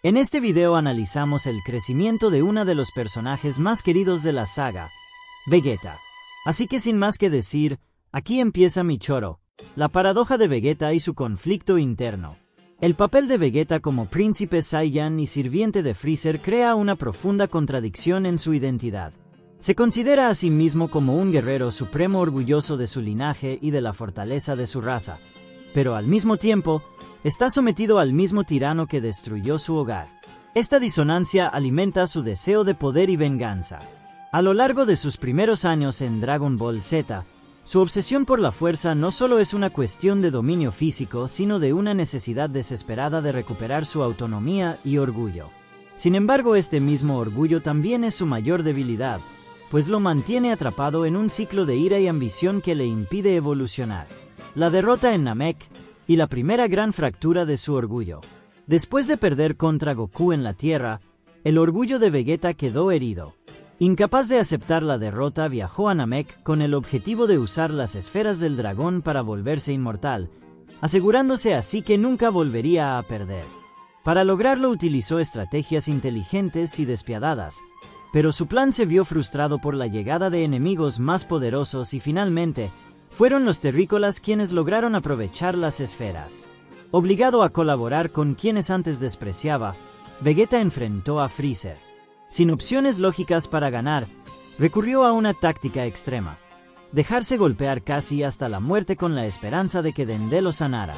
En este video analizamos el crecimiento de uno de los personajes más queridos de la saga, Vegeta. Así que sin más que decir, aquí empieza mi choro, la paradoja de Vegeta y su conflicto interno. El papel de Vegeta como príncipe Saiyan y sirviente de Freezer crea una profunda contradicción en su identidad. Se considera a sí mismo como un guerrero supremo orgulloso de su linaje y de la fortaleza de su raza, pero al mismo tiempo, está sometido al mismo tirano que destruyó su hogar. Esta disonancia alimenta su deseo de poder y venganza. A lo largo de sus primeros años en Dragon Ball Z, su obsesión por la fuerza no solo es una cuestión de dominio físico, sino de una necesidad desesperada de recuperar su autonomía y orgullo. Sin embargo, este mismo orgullo también es su mayor debilidad, pues lo mantiene atrapado en un ciclo de ira y ambición que le impide evolucionar. La derrota en Namek y la primera gran fractura de su orgullo. Después de perder contra Goku en la Tierra, el orgullo de Vegeta quedó herido. Incapaz de aceptar la derrota, viajó a Namek con el objetivo de usar las esferas del dragón para volverse inmortal, asegurándose así que nunca volvería a perder. Para lograrlo utilizó estrategias inteligentes y despiadadas, pero su plan se vio frustrado por la llegada de enemigos más poderosos y finalmente, fueron los terrícolas quienes lograron aprovechar las esferas. Obligado a colaborar con quienes antes despreciaba, Vegeta enfrentó a Freezer. Sin opciones lógicas para ganar, recurrió a una táctica extrema: dejarse golpear casi hasta la muerte con la esperanza de que Dende lo sanara.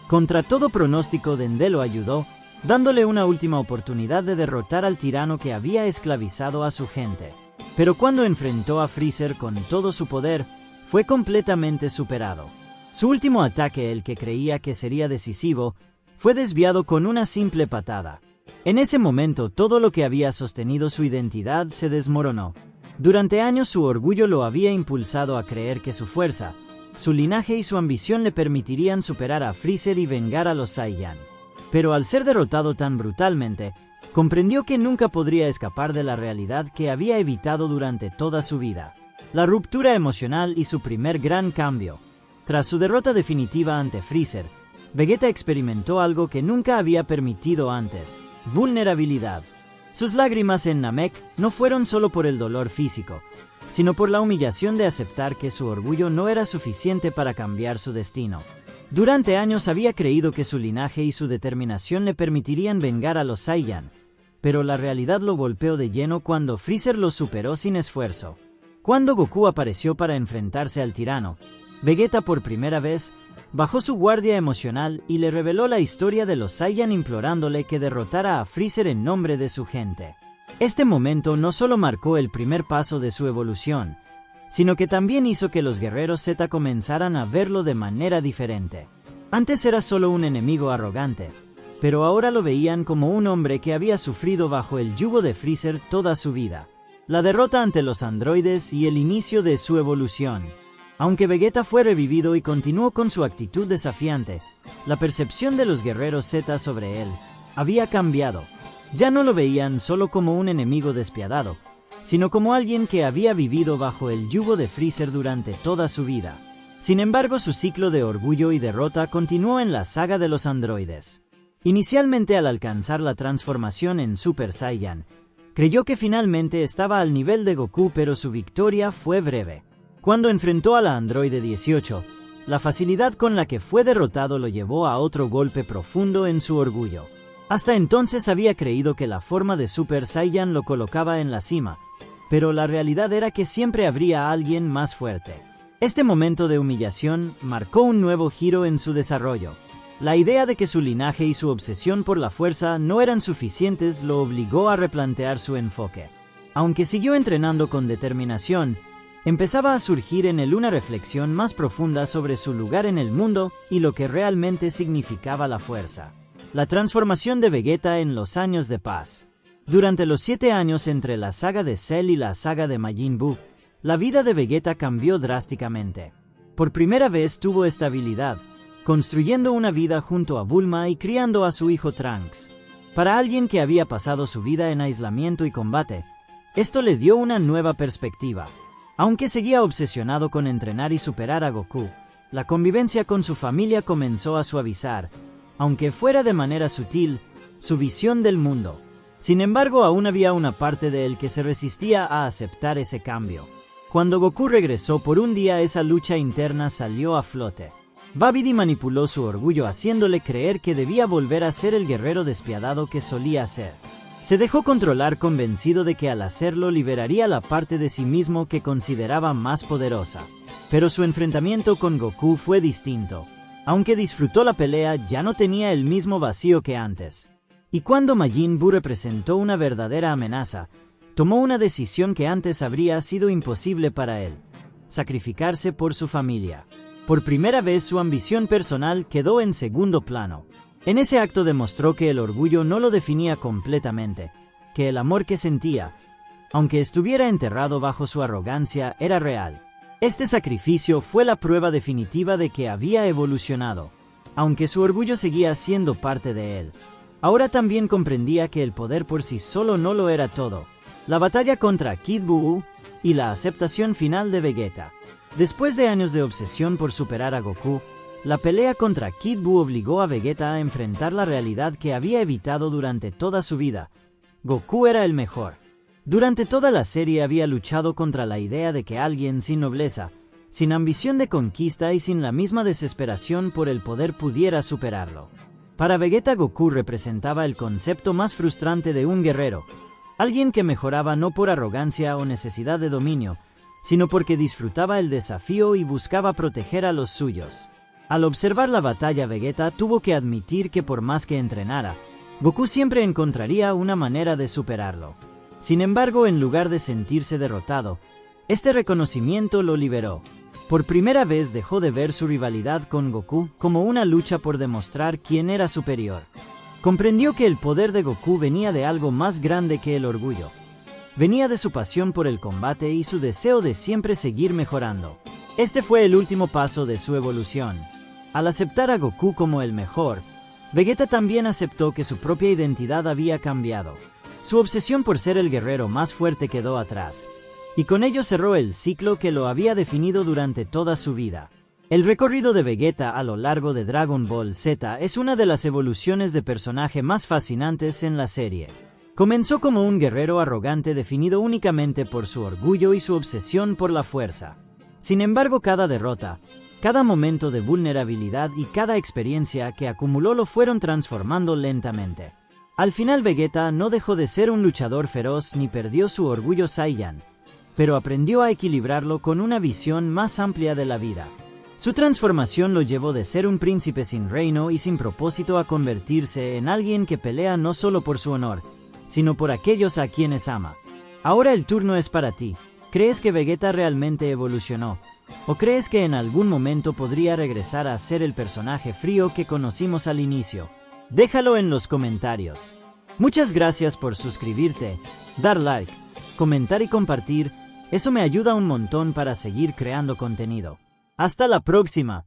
Contra todo pronóstico, Dende lo ayudó, dándole una última oportunidad de derrotar al tirano que había esclavizado a su gente. Pero cuando enfrentó a Freezer con todo su poder, fue completamente superado. Su último ataque, el que creía que sería decisivo, fue desviado con una simple patada. En ese momento, todo lo que había sostenido su identidad se desmoronó. Durante años su orgullo lo había impulsado a creer que su fuerza, su linaje y su ambición le permitirían superar a Freezer y vengar a los Saiyan. Pero al ser derrotado tan brutalmente, comprendió que nunca podría escapar de la realidad que había evitado durante toda su vida. La ruptura emocional y su primer gran cambio. Tras su derrota definitiva ante Freezer, Vegeta experimentó algo que nunca había permitido antes: vulnerabilidad. Sus lágrimas en Namek no fueron solo por el dolor físico, sino por la humillación de aceptar que su orgullo no era suficiente para cambiar su destino. Durante años había creído que su linaje y su determinación le permitirían vengar a los Saiyan, pero la realidad lo golpeó de lleno cuando Freezer lo superó sin esfuerzo. Cuando Goku apareció para enfrentarse al tirano, Vegeta por primera vez bajó su guardia emocional y le reveló la historia de los Saiyan implorándole que derrotara a Freezer en nombre de su gente. Este momento no solo marcó el primer paso de su evolución, sino que también hizo que los guerreros Z comenzaran a verlo de manera diferente. Antes era solo un enemigo arrogante, pero ahora lo veían como un hombre que había sufrido bajo el yugo de Freezer toda su vida. La derrota ante los androides y el inicio de su evolución. Aunque Vegeta fue revivido y continuó con su actitud desafiante, la percepción de los guerreros Z sobre él había cambiado. Ya no lo veían solo como un enemigo despiadado, sino como alguien que había vivido bajo el yugo de Freezer durante toda su vida. Sin embargo, su ciclo de orgullo y derrota continuó en la saga de los androides. Inicialmente, al alcanzar la transformación en Super Saiyan, creyó que finalmente estaba al nivel de Goku, pero su victoria fue breve. Cuando enfrentó a la androide 18, la facilidad con la que fue derrotado lo llevó a otro golpe profundo en su orgullo. Hasta entonces había creído que la forma de Super Saiyan lo colocaba en la cima, pero la realidad era que siempre habría alguien más fuerte. Este momento de humillación marcó un nuevo giro en su desarrollo. La idea de que su linaje y su obsesión por la fuerza no eran suficientes lo obligó a replantear su enfoque. Aunque siguió entrenando con determinación, empezaba a surgir en él una reflexión más profunda sobre su lugar en el mundo y lo que realmente significaba la fuerza. La transformación de Vegeta en los años de paz. Durante los 7 años entre la saga de Cell y la saga de Majin Buu, la vida de Vegeta cambió drásticamente. Por primera vez tuvo estabilidad, construyendo una vida junto a Bulma y criando a su hijo Trunks. Para alguien que había pasado su vida en aislamiento y combate, esto le dio una nueva perspectiva. Aunque seguía obsesionado con entrenar y superar a Goku, la convivencia con su familia comenzó a suavizar. Aunque fuera de manera sutil, su visión del mundo. Sin embargo, aún había una parte de él que se resistía a aceptar ese cambio. Cuando Goku regresó por un día, esa lucha interna salió a flote. Babidi manipuló su orgullo haciéndole creer que debía volver a ser el guerrero despiadado que solía ser. Se dejó controlar convencido de que al hacerlo liberaría la parte de sí mismo que consideraba más poderosa. Pero su enfrentamiento con Goku fue distinto. Aunque disfrutó la pelea, ya no tenía el mismo vacío que antes. Y cuando Majin Buu representó una verdadera amenaza, tomó una decisión que antes habría sido imposible para él: sacrificarse por su familia. Por primera vez su ambición personal quedó en segundo plano. En ese acto demostró que el orgullo no lo definía completamente, que el amor que sentía, aunque estuviera enterrado bajo su arrogancia, era real. Este sacrificio fue la prueba definitiva de que había evolucionado. Aunque su orgullo seguía siendo parte de él, ahora también comprendía que el poder por sí solo no lo era todo. La batalla contra Kid Buu y la aceptación final de Vegeta. Después de años de obsesión por superar a Goku, la pelea contra Kid Buu obligó a Vegeta a enfrentar la realidad que había evitado durante toda su vida. Goku era el mejor. Durante toda la serie había luchado contra la idea de que alguien sin nobleza, sin ambición de conquista y sin la misma desesperación por el poder pudiera superarlo. Para Vegeta, Goku representaba el concepto más frustrante de un guerrero, alguien que mejoraba no por arrogancia o necesidad de dominio, sino porque disfrutaba el desafío y buscaba proteger a los suyos. Al observar la batalla, Vegeta tuvo que admitir que por más que entrenara, Goku siempre encontraría una manera de superarlo. Sin embargo, en lugar de sentirse derrotado, este reconocimiento lo liberó. Por primera vez dejó de ver su rivalidad con Goku como una lucha por demostrar quién era superior. Comprendió que el poder de Goku venía de algo más grande que el orgullo. Venía de su pasión por el combate y su deseo de siempre seguir mejorando. Este fue el último paso de su evolución. Al aceptar a Goku como el mejor, Vegeta también aceptó que su propia identidad había cambiado. Su obsesión por ser el guerrero más fuerte quedó atrás, y con ello cerró el ciclo que lo había definido durante toda su vida. El recorrido de Vegeta a lo largo de Dragon Ball Z es una de las evoluciones de personaje más fascinantes en la serie. Comenzó como un guerrero arrogante definido únicamente por su orgullo y su obsesión por la fuerza. Sin embargo, cada derrota, cada momento de vulnerabilidad y cada experiencia que acumuló lo fueron transformando lentamente. Al final, Vegeta no dejó de ser un luchador feroz ni perdió su orgullo Saiyan, pero aprendió a equilibrarlo con una visión más amplia de la vida. Su transformación lo llevó de ser un príncipe sin reino y sin propósito a convertirse en alguien que pelea no solo por su honor, sino por aquellos a quienes ama. Ahora el turno es para ti. ¿Crees que Vegeta realmente evolucionó? ¿O crees que en algún momento podría regresar a ser el personaje frío que conocimos al inicio? Déjalo en los comentarios. Muchas gracias por suscribirte, dar like, comentar y compartir. Eso me ayuda un montón para seguir creando contenido. Hasta la próxima.